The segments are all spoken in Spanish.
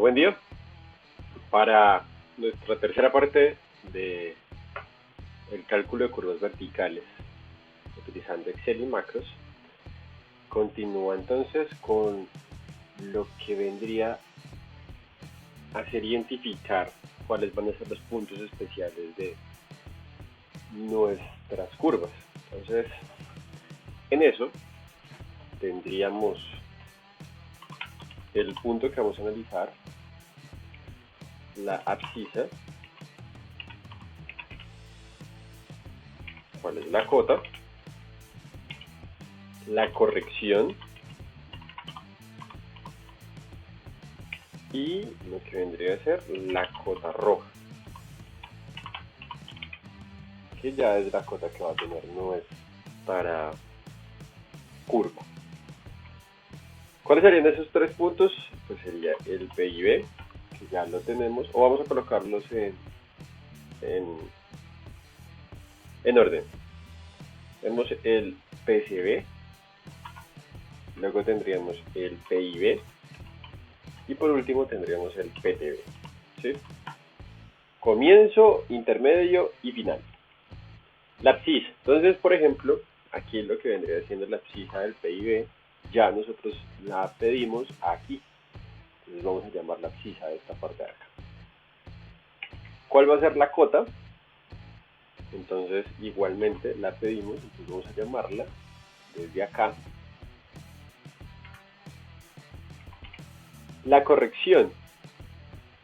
Buen día. Para nuestra tercera parte de el cálculo de curvas verticales utilizando Excel y macros, continúa entonces con lo que vendría a ser identificar cuáles van a ser los puntos especiales de nuestras curvas. Entonces, en eso tendríamos el punto que vamos a analizar, la abscisa, cuál es la cota, la corrección y lo que vendría a ser la cota roja, que ya es la cota que va a tener nuestra curva. ¿Cuáles serían esos tres puntos? Pues sería el P y B, que ya lo tenemos, o vamos a colocarlos en orden. Tenemos el PCB, luego tendríamos el PIB y por último tendríamos el PTB, ¿sí? Comienzo, intermedio y final. La abscisa. Entonces, por ejemplo, aquí lo que vendría siendo la abscisa del PIB, ya nosotros la pedimos aquí. Entonces vamos a llamar la abscisa de esta parte de acá. ¿Cuál va a ser la cota? Entonces igualmente la pedimos, entonces vamos a llamarla desde acá. La corrección.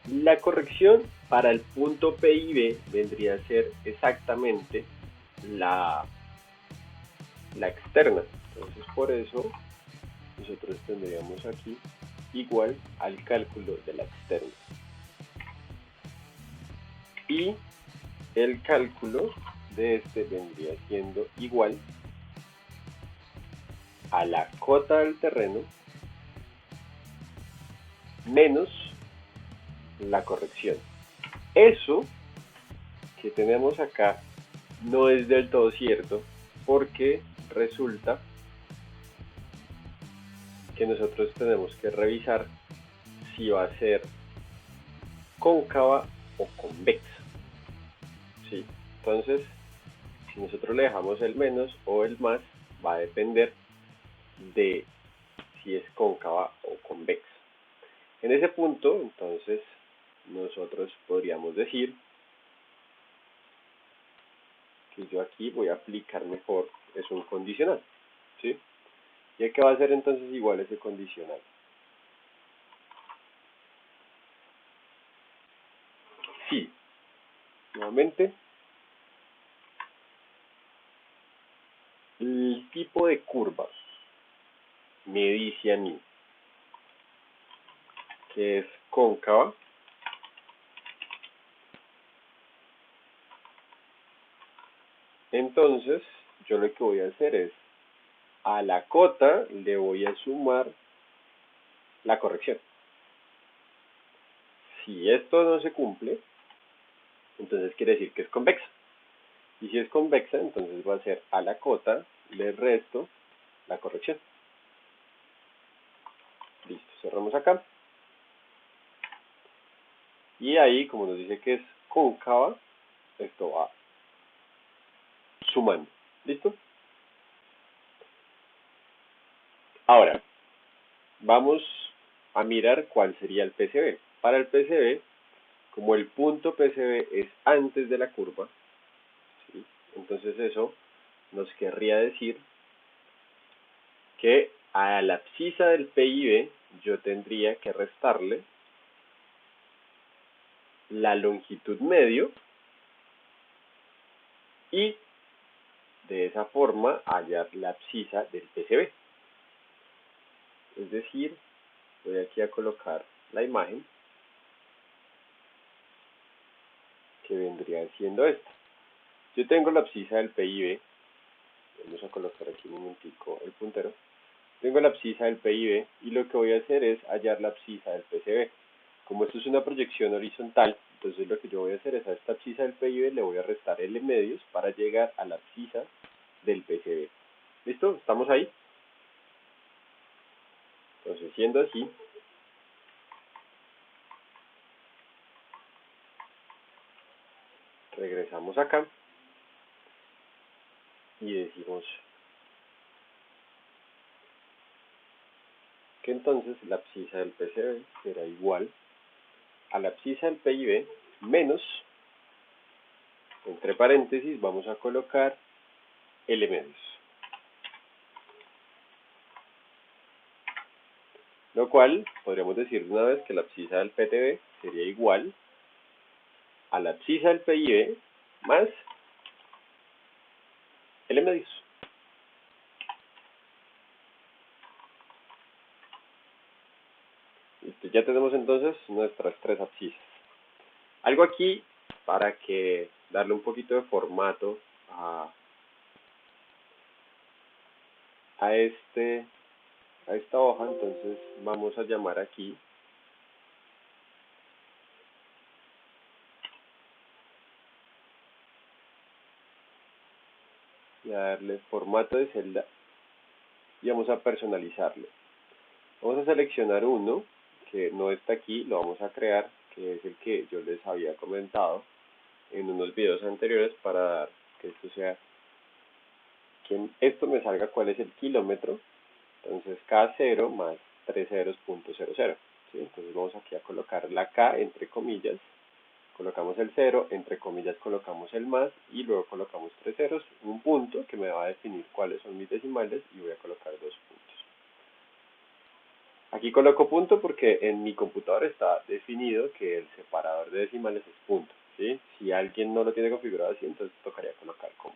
La corrección para el punto PIB vendría a ser exactamente la externa. Entonces por eso nosotros tendríamos aquí igual al cálculo de la externa. Y el cálculo de este vendría siendo igual a la cota del terreno menos la corrección. Eso que tenemos acá no es del todo cierto, porque resulta que nosotros tenemos que revisar si va a ser cóncava o convexa, ¿sí? Entonces, si nosotros le dejamos el menos o el más, va a depender de si es cóncava o convexa. En ese punto, entonces, nosotros podríamos decir que yo aquí voy a aplicar mejor, es un condicional, ¿sí? ¿Y a qué va a ser entonces igual ese condicional? Sí, nuevamente, el tipo de curva me dice a mí que es cóncava, entonces yo lo que voy a hacer es a la cota le voy a sumar la corrección. Si esto no se cumple, entonces quiere decir que es convexa. Y si es convexa, entonces va a ser a la cota le resto la corrección. Listo, cerramos acá. Y ahí, como nos dice que es cóncava, esto va sumando. ¿Listo? Ahora, vamos a mirar cuál sería el PCB. Para el PCB, como el punto PCB es antes de la curva, ¿sí? Entonces eso nos querría decir que a la abscisa del PIB yo tendría que restarle la longitud medio y de esa forma hallar la abscisa del PCB. Es decir, voy aquí a colocar la imagen que vendría siendo esta. Yo tengo la abscisa del PIB, vamos a colocar aquí un momentico el puntero. Tengo la abscisa del PIB y lo que voy a hacer es hallar la abscisa del PCB. Como esto es una proyección horizontal, entonces lo que yo voy a hacer es a esta abscisa del PIB le voy a restar L medios para llegar a la abscisa del PCB. ¿Listo? ¿Estamos ahí? Entonces, siendo así, regresamos acá y decimos que entonces la abscisa del PCB será igual a la abscisa del PIB menos, entre paréntesis, vamos a colocar L medios. Lo cual, podríamos decir de una vez que la abscisa del PTB sería igual a la abscisa del PIB más L medios. Listo, ya tenemos entonces nuestras tres abscisas. Algo aquí para que darle un poquito de formato a esta hoja, entonces vamos a llamar aquí y a darle formato de celda y vamos a personalizarlo. Vamos a seleccionar uno que no está aquí, lo vamos a crear, que es el que yo les había comentado en unos videos anteriores para dar que esto sea, que esto me salga cuál es el kilómetro. Entonces K0 más 3 ceros punto 00, ¿sí? Entonces vamos aquí a colocar la K entre comillas, colocamos el 0, entre comillas colocamos el más y luego colocamos 3 ceros, un punto que me va a definir cuáles son mis decimales y voy a colocar 2 puntos. Aquí coloco punto porque en mi computador está definido que el separador de decimales es punto, ¿sí? Si alguien no lo tiene configurado así, entonces tocaría colocar como.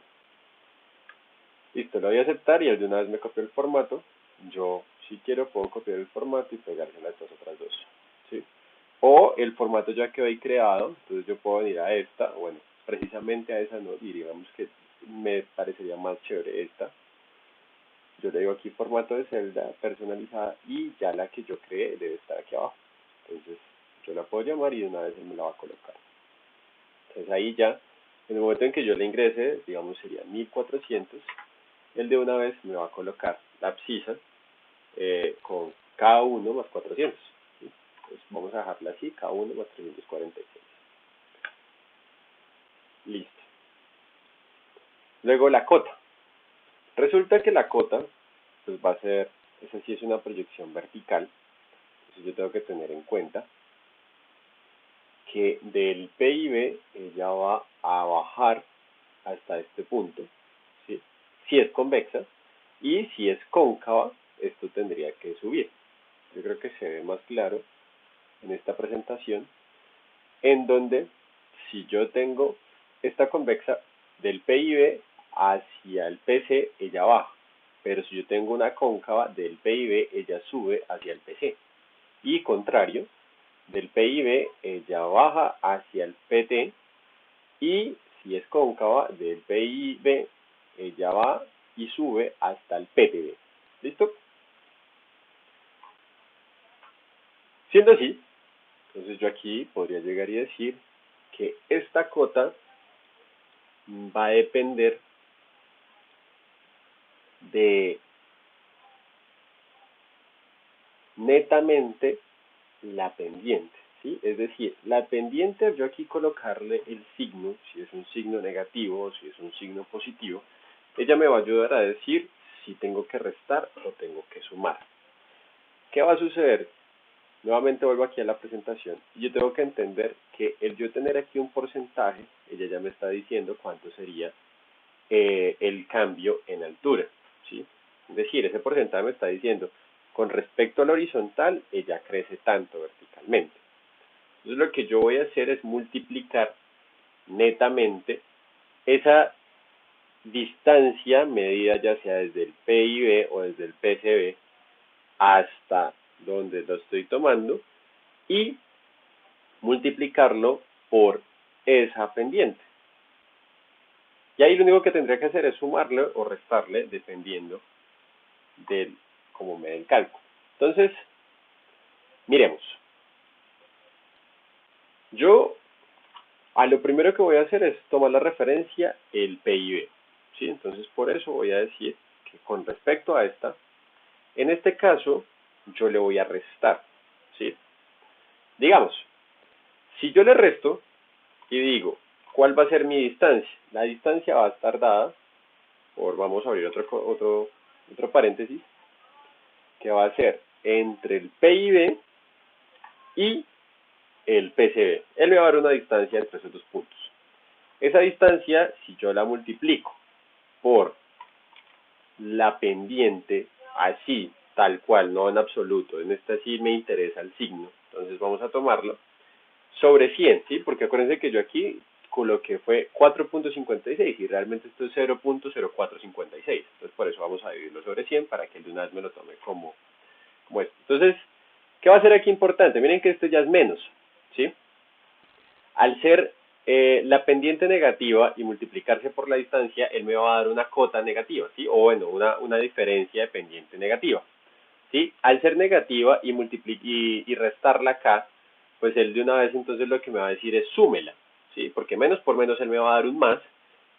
Listo, lo voy a aceptar y de una vez me copió el formato. Yo, si quiero, puedo copiar el formato y pegársela a estas otras dos, ¿sí? O el formato ya quedó ahí creado, entonces yo puedo venir a esta, bueno, precisamente a esa no, diríamos que me parecería más chévere esta. Yo le digo aquí formato de celda personalizada y ya la que yo creé debe estar aquí abajo. Entonces yo la puedo llamar y de una vez él me la va a colocar. Entonces ahí ya, en el momento en que yo le ingrese, digamos sería 1400, él de una vez me va a colocar la abscisa con K1 más 400. ¿Sí? Entonces vamos a dejarla así, K1 más 346. Listo. Luego la cota. Resulta que la cota pues va a ser, esa sí es una proyección vertical, entonces yo tengo que tener en cuenta que del PIB ella va a bajar hasta este punto, ¿sí? Si es convexa, y si es cóncava, esto tendría que subir. Yo creo que se ve más claro en esta presentación, en donde si yo tengo esta convexa del PIB hacia el PC, ella baja, pero si yo tengo una cóncava del PIB, ella sube hacia el PC, y contrario, del PIB ella baja hacia el PT, y si es cóncava del PIB ella va y sube hasta el PTB. ¿Listo? Siendo así, entonces yo aquí podría llegar y decir que esta cota va a depender de netamente la pendiente, ¿sí? Es decir, la pendiente yo aquí colocarle el signo, si es un signo negativo o si es un signo positivo, ella me va a ayudar a decir si tengo que restar o tengo que sumar. ¿Qué va a suceder? Nuevamente vuelvo aquí a la presentación y yo tengo que entender que el yo tener aquí un porcentaje, ella ya me está diciendo cuánto sería el cambio en altura, ¿sí? Es decir, ese porcentaje me está diciendo, con respecto al horizontal, ella crece tanto verticalmente. Entonces lo que yo voy a hacer es multiplicar netamente esa distancia medida ya sea desde el PIB o desde el PCB hasta donde lo estoy tomando y multiplicarlo por esa pendiente. Y ahí lo único que tendría que hacer es sumarle o restarle dependiendo de cómo me dé el cálculo. Entonces, miremos. Yo a lo primero que voy a hacer es tomar la referencia el PIB. ¿Sí? Entonces, por eso voy a decir que con respecto a esta, en este caso, yo le voy a restar. ¿Sí? Digamos, si yo le resto y digo ¿cuál va a ser mi distancia? La distancia va a estar dada por, vamos a abrir otro paréntesis, que va a ser entre el PIB y el PCB. Él me va a dar una distancia entre esos dos puntos. Esa distancia, si yo la multiplico por la pendiente, así, tal cual, no en absoluto, en esta sí me interesa el signo, entonces vamos a tomarlo, sobre 100, ¿sí? Porque acuérdense que yo aquí coloqué fue 4.56 y realmente esto es 0.0456, entonces por eso vamos a dividirlo sobre 100 para que el de una vez me lo tome como esto. Entonces, ¿qué va a ser aquí importante? Miren que esto ya es menos, ¿sí? Al ser la pendiente negativa y multiplicarse por la distancia, él me va a dar una cota negativa, ¿sí? O bueno, una diferencia de pendiente negativa, ¿sí? Al ser negativa y restarla acá, pues él de una vez entonces lo que me va a decir es súmela, ¿sí? Porque menos por menos él me va a dar un más,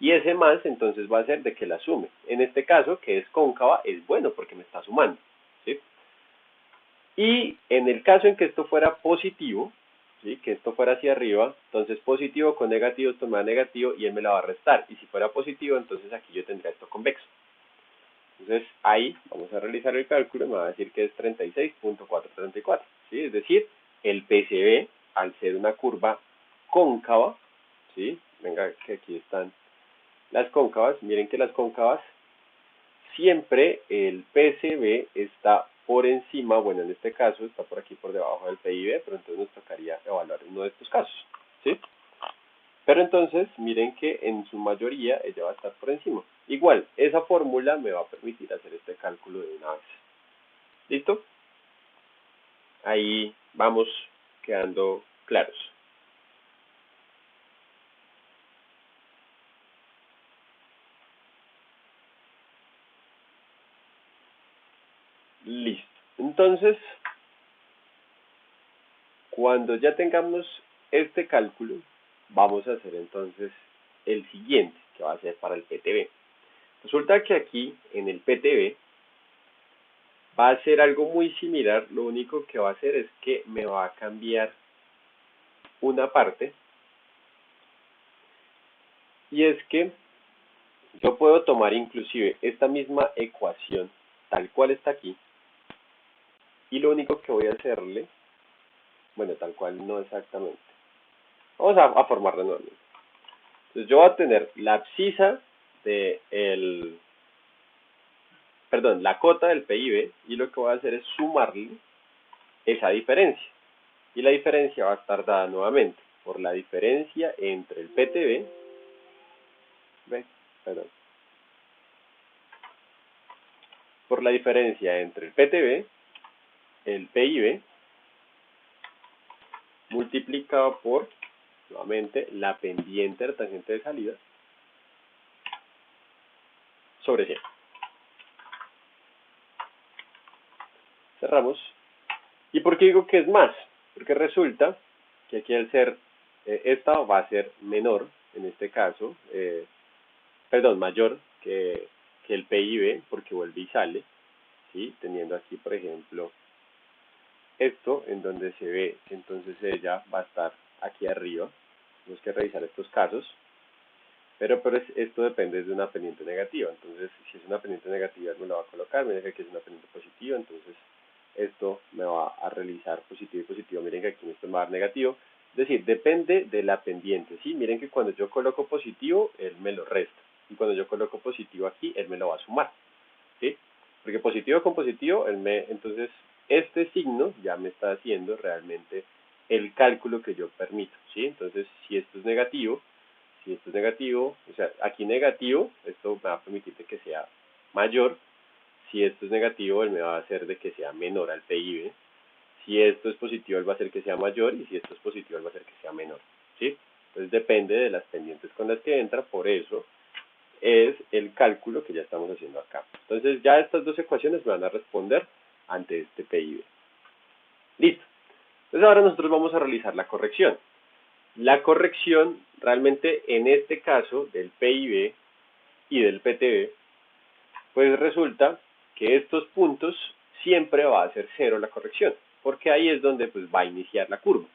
y ese más entonces va a ser de que la sume. En este caso, que es cóncava, es bueno porque me está sumando, ¿sí? Y en el caso en que esto fuera positivo, ¿sí? Que esto fuera hacia arriba, entonces positivo con negativo, esto me da negativo y él me la va a restar. Y si fuera positivo, entonces aquí yo tendría esto convexo. Entonces ahí vamos a realizar el cálculo y me va a decir que es 36.434, ¿sí? Es decir, el PCB, al ser una curva cóncava, ¿sí? Venga, que aquí están las cóncavas. Miren que las cóncavas, siempre el PCB está por encima, bueno, en este caso está por aquí por debajo del PIB, pero entonces nos tocaría evaluar uno de estos casos, ¿sí? Pero entonces, miren que en su mayoría ella va a estar por encima. Igual, esa fórmula me va a permitir hacer este cálculo de una vez. ¿Listo? Ahí vamos quedando claros. Listo. Entonces, cuando ya tengamos este cálculo, vamos a hacer entonces el siguiente, que va a ser para el PTB. Resulta que aquí, en el PTB, va a ser algo muy similar, lo único que va a hacer es que me va a cambiar una parte, y es que yo puedo tomar inclusive esta misma ecuación, tal cual está aquí, y lo único que voy a hacerle, bueno, tal cual no exactamente, vamos a formarla nuevamente. Entonces yo voy a tener la abscisa de la cota del PIB, y lo que voy a hacer es sumarle esa diferencia. Y la diferencia va a estar dada nuevamente por la diferencia entre el PTB, por la diferencia entre el PTB, el PIB, multiplicado por, nuevamente, la pendiente de la tangente de salida, sobre 100. Cerramos. ¿Y por qué digo que es más? Porque resulta que aquí al ser, esta va a ser menor, en este caso, mayor que el PIB, porque vuelve y sale, ¿sí? Teniendo aquí, por ejemplo, esto en donde se ve que entonces ella va a estar aquí arriba. Tenemos que revisar estos casos, pero esto depende de una pendiente negativa. Entonces, si es una pendiente negativa, me la va a colocar. Miren que aquí es una pendiente positiva, entonces esto me va a realizar positivo y positivo. Miren que aquí esto me va a dar negativo. Es decir, depende de la pendiente, ¿sí? Miren que cuando yo coloco positivo, él me lo resta. Y cuando yo coloco positivo aquí, él me lo va a sumar, ¿sí? Porque positivo con positivo, entonces este signo ya me está haciendo realmente el cálculo que yo permito, ¿sí? Entonces, si esto es negativo, o sea, aquí negativo, esto me va a permitir de que sea mayor. Si esto es negativo, él me va a hacer de que sea menor al PIB. Si esto es positivo, él va a hacer que sea mayor, y si esto es positivo, él va a hacer que sea menor, ¿sí? Entonces depende de las pendientes con las que entra, por eso es el cálculo que ya estamos haciendo acá. Entonces ya estas dos ecuaciones me van a responder ante este PIB. Listo. Entonces ahora nosotros vamos a realizar la corrección. La corrección realmente en este caso del PIB y del PTB, pues resulta que estos puntos siempre va a ser cero la corrección, porque ahí es donde pues va a iniciar la curva.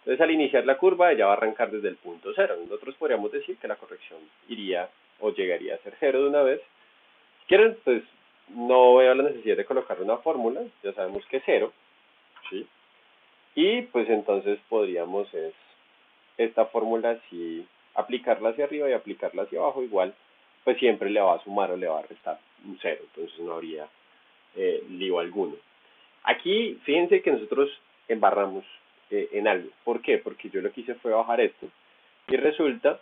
Entonces al iniciar la curva ella va a arrancar desde el punto cero. Nosotros podríamos decir que la corrección iría o llegaría a ser cero de una vez. Si quieren, pues no veo la necesidad de colocar una fórmula, ya sabemos que es cero, ¿sí? Y pues entonces podríamos esta fórmula si aplicarla hacia arriba y aplicarla hacia abajo igual, pues siempre le va a sumar o le va a restar un cero, entonces no habría lío alguno. Aquí fíjense que nosotros embarramos en algo. ¿Por qué? Porque yo lo que hice fue bajar esto y resulta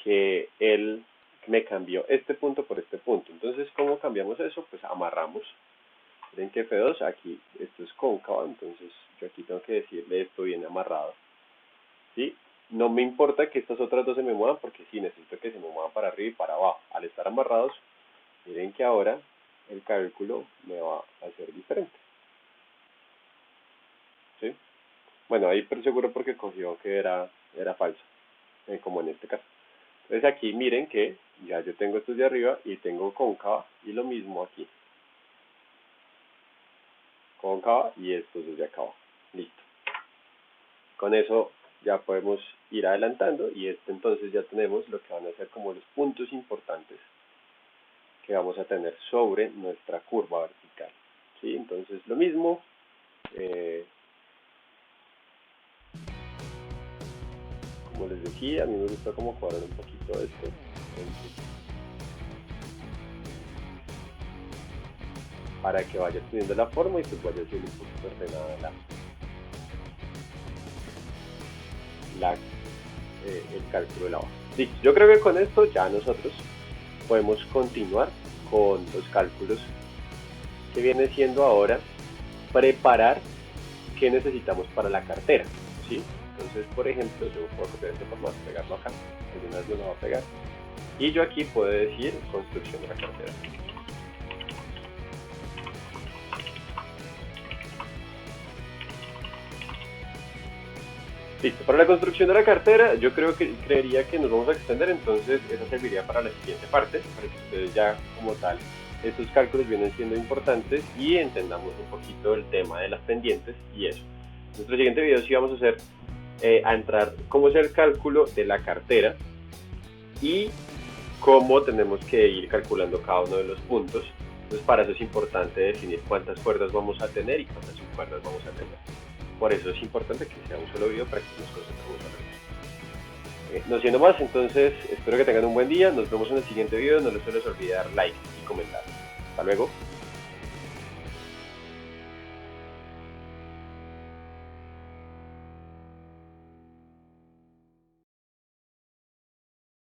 que él me cambió este punto por este punto. Entonces, ¿cómo cambiamos eso? Pues amarramos. Miren que F2, aquí esto es cóncavo, entonces yo aquí tengo que decirle esto viene amarrado. ¿Sí? No me importa que estas otras dos se me muevan porque sí, necesito que se me muevan para arriba y para abajo. Al estar amarrados, miren que ahora el cálculo me va a ser diferente. ¿Sí? Bueno, ahí pero seguro porque cogió que era falso, como en este caso. Entonces aquí miren que ya yo tengo estos de arriba y tengo cóncava y lo mismo aquí. Cóncava y estos desde acá abajo. Listo. Con eso ya podemos ir adelantando y entonces ya tenemos lo que van a ser como los puntos importantes que vamos a tener sobre nuestra curva vertical. ¿Sí? Entonces lo mismo. Como les decía, a mí me gusta como cuadrar un poquito esto. Entonces, para que vaya teniendo la forma y pues vaya siendo un poquito ordenada el cálculo de la hoja. Listo, yo creo que con esto ya nosotros podemos continuar con los cálculos que viene siendo ahora preparar qué necesitamos para la cartera, ¿sí? Entonces, por ejemplo, yo puedo copiar este formato, pegarlo acá, algunas lo va a pegar, y yo aquí puedo decir construcción de la cartera. Listo, para la construcción de la cartera yo creería que nos vamos a extender, entonces esa serviría para la siguiente parte, para que ustedes ya como tal estos cálculos vienen siendo importantes y entendamos un poquito el tema de las pendientes y eso. En nuestro siguiente video sí vamos a hacer, a entrar cómo es el cálculo de la cartera y cómo tenemos que ir calculando cada uno de los puntos. Entonces para eso es importante definir cuántas cuerdas vamos a tener y cuántas subcuerdas vamos a tener. Por eso es importante que sea un solo video para que nos concentremos en eso. No siendo más, entonces espero que tengan un buen día. Nos vemos en el siguiente video. No les olviden dar like y comentar. Hasta luego.